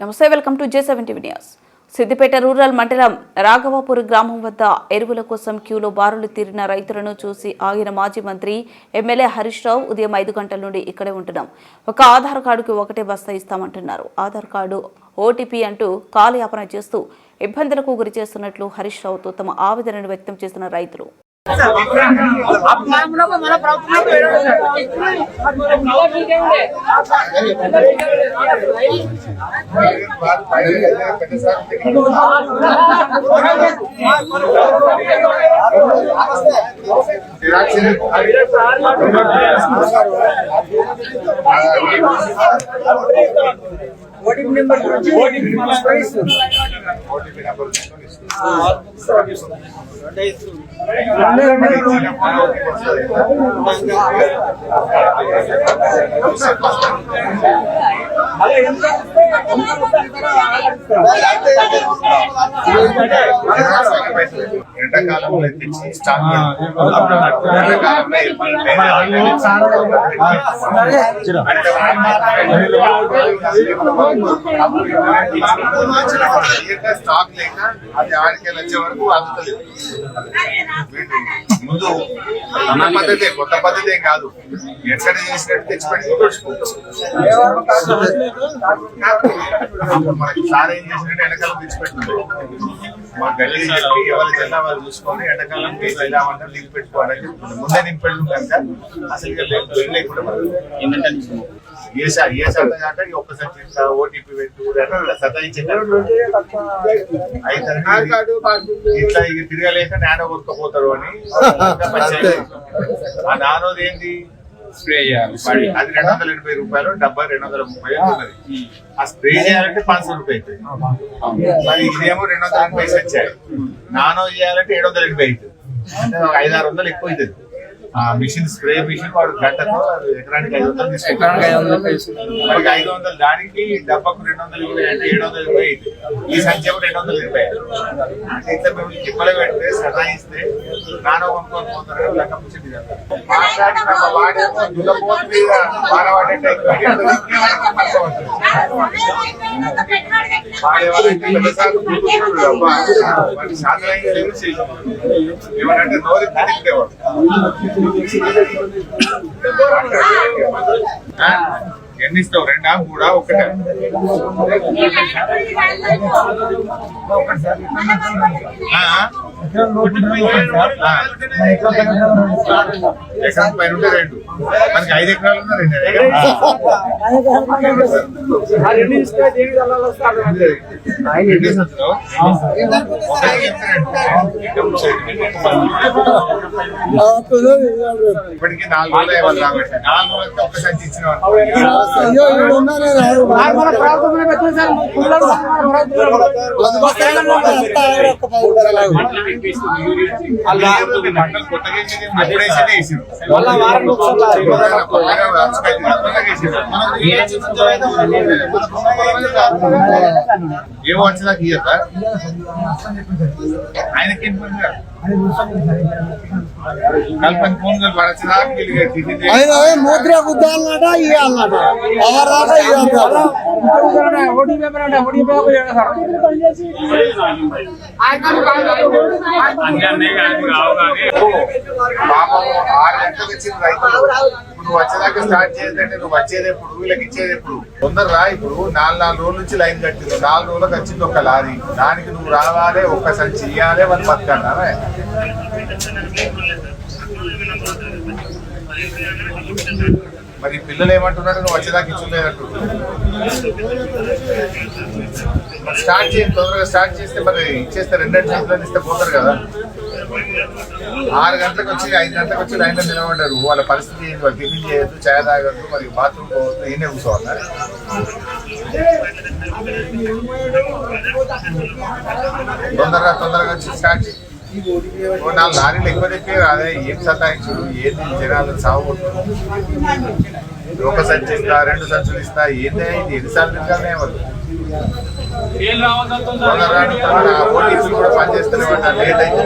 నమస్తే, welcome to J7 TV news. Siddipet rural మండలం రాఘవాపూర్ గ్రామం వద్ద ఎరువుల కోసం క్యూలో బారులు తీరిన రైతులను చూసి ఆగిన మాజీ మంత్రి ఎమ్మెల్యే హరీష్ రావు ఉదయం 5 గంటల నుండి ఇక్కడే ఉంటున్నాం. ఒక ఆధార్ కార్డుకి ఒకటే బస్తా ఇస్తామంటున్నారు. ఆధార్ కార్డు ఓటీపీ అంటూ కాలయాపన చేస్తూ ఇబ్బందులకు గురి చేస్తున్నట్లు హరీష్ రావుతో తమ ఆవేదనను వ్యక్తం చేస్తున్న రైతులు. ఓటీపీ నెంబర్ ఎండాకాలంలో తెచ్చి స్టాక్ స్టాక్ లేక అది ఆడికి వచ్చే వరకు అందుతుంది. ముందు పద్ధతి కొత్త పద్ధతి కాదు, ఎక్కడ చేసినట్టు తెచ్చిపెట్టి మనకి సార్ ఏం చేసినట్టు ఎండాకాలం తెచ్చిపెట్టింది. మా గల్లీ చెప్పి ఎవరి జిల్లా వాళ్ళు చూసుకొని ఎండాకాలం వెళ్ళామంటే లింక్ పెట్టుకోవాలని చెప్తుంది. ముందే నింపెళ్ళు కనుక అసలు లేకుండా ఏ శాతం కాక ఒక్కసారి ఓటీపీ పెట్టు ఇట్లా ఇక తిరగలేక నానో కొనుక్కపోతారు అని ఆ నానోది ఏంటి స్ప్రే చేయాలి. అది 280 రూపాయలు, డబ్బా 230 ఉన్నది. ఆ స్ప్రే చేయాలంటే 500 రూపాయలు అవుతుంది. మరి ఇదేమో 280 వచ్చాయి. నానో చేయాలంటే 780 అవుతుంది. అంటే 500-600 ఎక్కువ అవుతుంది. ఆ మిషన్ స్ప్రే మిషన్ వాడు గంటకు ఎకరానికి 500 తీసుకుంటారు. 500 దానికి డబ్బాకు 220 అంటే 720 అవుతుంది. ఈ సంఖ్య 220. అంటే ఇట్లా మేము తిప్పలు పెడితే సదాయిస్తే నానో కొనుక్కొని పోతారు. లెక్క పుచ్చింది వాడేమో దుల్లపోతు మీద వాడవాడంటే ఏమంటే నోరు తిరిగేవాడు. ఎన్ని ఇస్తావు? 2 3 ఒకటే ఎకరం పైన ఉంటే 2 మనకి 5 ఎకరాలు ఉన్నా 2 ఇప్పటికి 4 రోజులు ఇవ్వాలి కాబట్టి 4 రోజులకి ఒక్క సంచి ఇచ్చిన ఏమో వచ్చేదాకా ఇయ్యదా ఆయనకి కల్పన ఫోన్ ముద్ర గుద్దాలన్నట ఇవ్వాలన్నట పాపం 6 గంటలకు వచ్చిన రైతులు నువ్వు వచ్చేదాకా స్టార్ట్ చేసేదంటే నువ్వు వచ్చేది ఎప్పుడు, వీళ్ళకి ఇచ్చేది ఎప్పుడు? తొందరగా ఇప్పుడు 4 రోజుల నుంచి లైన్ కట్టింది. 4 రోజులకు వచ్చింది ఒక లారీ. దానికి నువ్వు రావాలి, ఒక్క సంచి ఇయ్యాలి, వాళ్ళు బతకన్నావే. మరి పిల్లలు ఏమంటున్నాడు? నువ్వు వచ్చేదాకా ఇచ్చులేదంటు. స్టార్ట్ చేయండి, తొందరగా స్టార్ట్ చేస్తే మరి ఇచ్చేస్తే 2 గంటలు ఇస్తే పోతారు కదా. 6 గంటలకు వచ్చి 5 గంటలకు వచ్చి లైన్లో నిలబడ్డారు. వాళ్ళ పరిస్థితి ఏంటి? వాళ్ళు టిఫిన్ చేయొద్దు, చాయ్ తాగద్దు, మరి బాత్రూమ్ పోవద్దు, ఈయనే కూర్చోవాలి. తొందరగా వచ్చి స్టార్ట్ చేయి. 4 లారీలు ఎక్కువ తెప్పే రాదే. ఏం సతాయించుడు, ఏది జనాలు సాగుకుంటున్నారు. ఒక సంచి ఇస్తా, 2 సంచులు ఇస్తా, ఏందే ఇది ఎన్నిసార్లు తిరగాలనే వాళ్ళు. ఓటీపీ కూడా పనిచేస్తూనే లేట్ అయితే